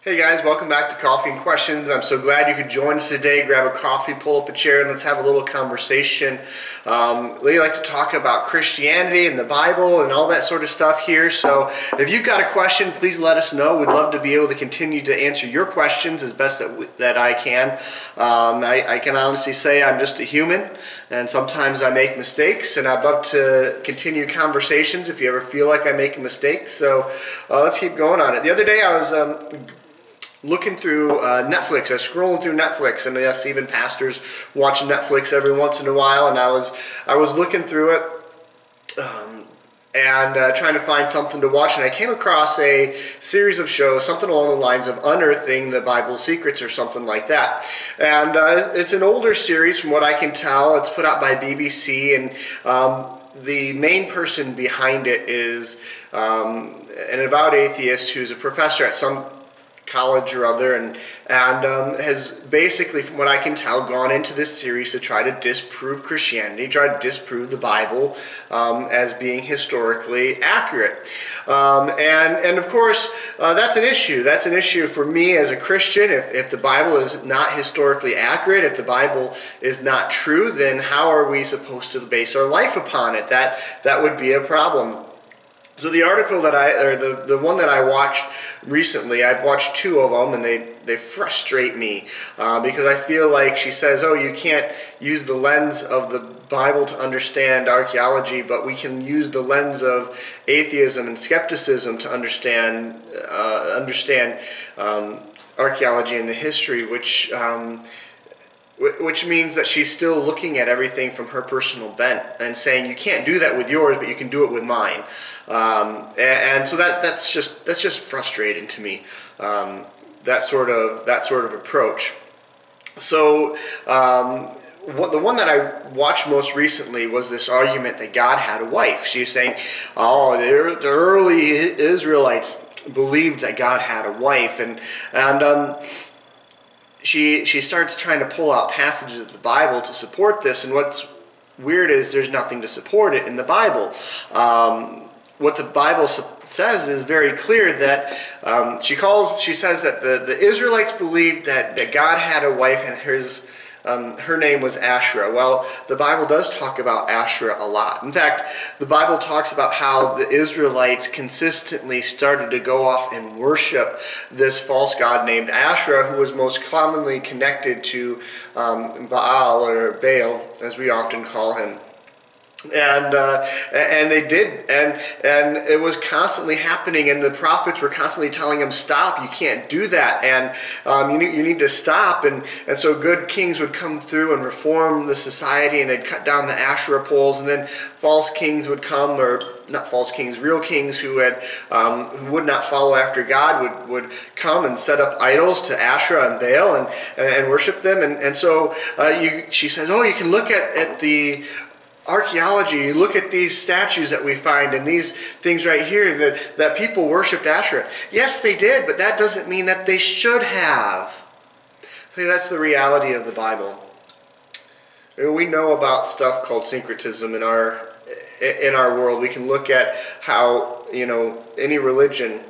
Hey guys, welcome back to Coffee and Questions. I'm so glad you could join us today. Grab a coffee, pull up a chair, and let's have a little conversation. We like to talk about Christianity and the Bible and all that sort of stuff here. So if you've got a question, please let us know. We'd love to be able to continue to answer your questions as best that I can. I can honestly say I'm just a human, and sometimes I make mistakes, and I'd love to continue conversations if you ever feel like I make a mistake. So let's keep going on it. The other day I was looking through Netflix. I was scrolling through Netflix, and yes, even pastors watch Netflix every once in a while. And I was looking through it and trying to find something to watch, and I came across a series of shows, something along the lines of Unearthing the Bible Secrets or something like that. And it's an older series, from what I can tell. It's put out by BBC, and the main person behind it is an avowed atheist who's a professor at some college or other, and has basically, from what I can tell, gone into this series to try to disprove Christianity, try to disprove the Bible as being historically accurate. And of course, that's an issue. That's an issue for me as a Christian. If the Bible is not historically accurate, if the Bible is not true, then how are we supposed to base our life upon it? That would be a problem. So the article that the one that I watched recently, I've watched two of them, and they frustrate me because I feel like she says, oh, you can't use the lens of the Bible to understand archaeology, but we can use the lens of atheism and skepticism to understand archaeology and the history, which means that she's still looking at everything from her personal bent and saying, you can't do that with yours, but you can do it with mine. And so that's just frustrating to me, that sort of approach. So the one that I watched most recently was this argument that God had a wife. She was saying, oh, the early Israelites believed that God had a wife, and she starts trying to pull out passages of the Bible to support this, and what's weird is there's nothing to support it in the Bible. What the Bible says is very clear, that she says that the Israelites believed that God had a wife, and her name was Asherah. Well, the Bible does talk about Asherah a lot. In fact, the Bible talks about how the Israelites consistently started to go off and worship this false god named Asherah, who was most commonly connected to Baal, or Baal, as we often call him. And they did, and it was constantly happening, and the prophets were constantly telling them, stop, you can't do that, and you need to stop. And so good kings would come through and reform the society, and they'd cut down the Asherah poles, and then false kings would come, or not false kings, real kings who would not follow after God would come and set up idols to Asherah and Baal and worship them. And so she says, oh, you can look at the archaeology, you look at these statues that we find and these things right here that people worshipped Asherah. Yes, they did, but that doesn't mean that they should have. So that's the reality of the Bible. We know about stuff called syncretism in our world. We can look at how, any religion,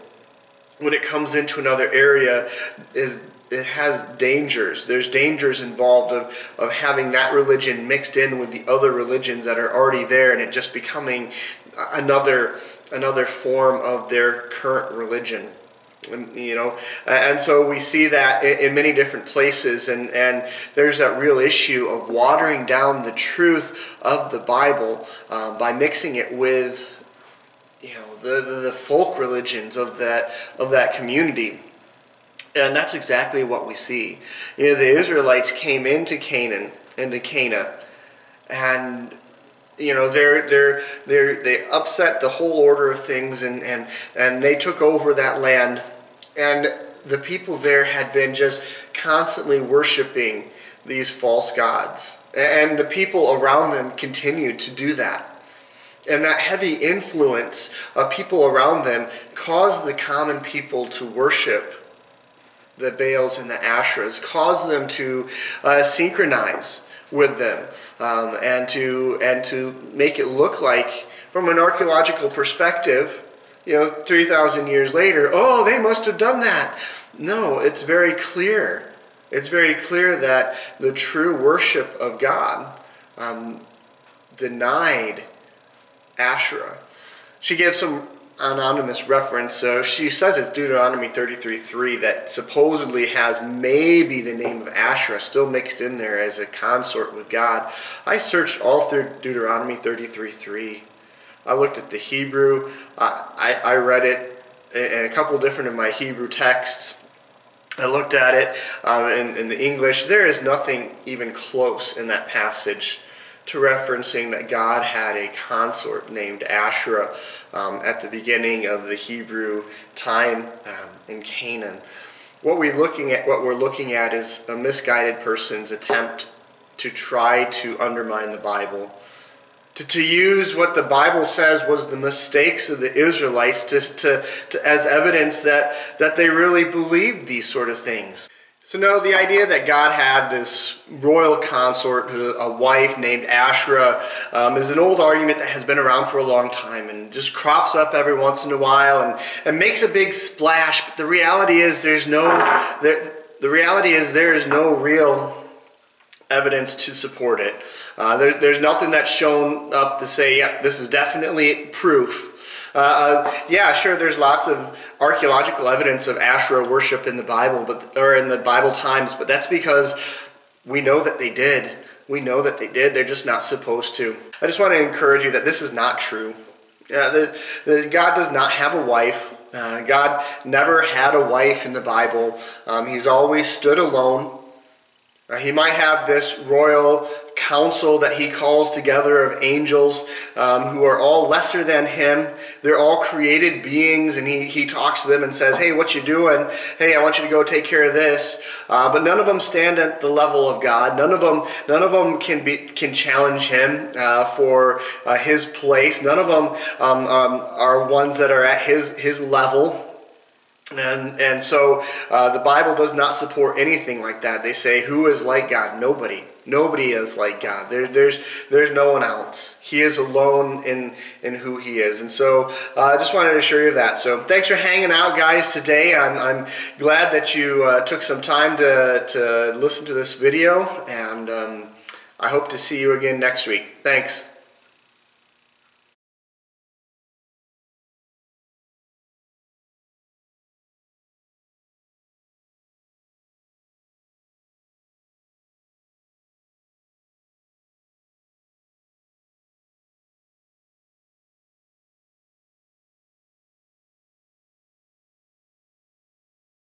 when it comes into another area, it has dangers. There's dangers involved of having that religion mixed in with the other religions that are already there, and it just becoming another form of their current religion. And so we see that in many different places, and there's that real issue of watering down the truth of the Bible by mixing it with the folk religions of that community. And that's exactly what we see. The Israelites came into Cana, and they upset the whole order of things, and they took over that land, and the people there had been just constantly worshiping these false gods, and the people around them continued to do that. And that heavy influence of people around them caused the common people to worship the Baals and the Asherahs, caused them to synchronize with them, and to make it look like, from an archaeological perspective, 3,000 years later, oh, they must have done that. No, it's very clear. It's very clear that the true worship of God denied Asherah. She gives some anonymous reference. So she says it's Deuteronomy 33:3 that supposedly has maybe the name of Asherah still mixed in there as a consort with God. I searched all through Deuteronomy 33:3. I looked at the Hebrew. I read it in a couple different of my Hebrew texts. I looked at it in the English. There is nothing even close in that passage to referencing that God had a consort named Asherah at the beginning of the Hebrew time in Canaan. What we're looking at is a misguided person's attempt to try to undermine the Bible, to use what the Bible says was the mistakes of the Israelites as evidence that they really believed these sort of things. So no, the idea that God had this royal consort, a wife named Asherah, is an old argument that has been around for a long time and just crops up every once in a while and makes a big splash. But the reality is there is no real evidence to support it. There's nothing that's shown up to say, yep, this is definitely proof. Yeah, sure, there's lots of archaeological evidence of Asherah worship in the Bible, or in the Bible times, but that's because we know that they did. We know that they did. They're just not supposed to. I just want to encourage you that this is not true. God does not have a wife. God never had a wife in the Bible. He's always stood alone. He might have this royal council that he calls together of angels who are all lesser than him. They're all created beings, and he talks to them and says, hey, what you doing? Hey, I want you to go take care of this. But none of them stand at the level of God. None of them can challenge him for his place. None of them are ones that are at his level. And so the Bible does not support anything like that. They say, who is like God? Nobody. Nobody is like God. There's no one else. He is alone in who he is. And so I just wanted to assure you of that. So thanks for hanging out, guys, today. I'm glad that you took some time to listen to this video. And I hope to see you again next week. Thanks.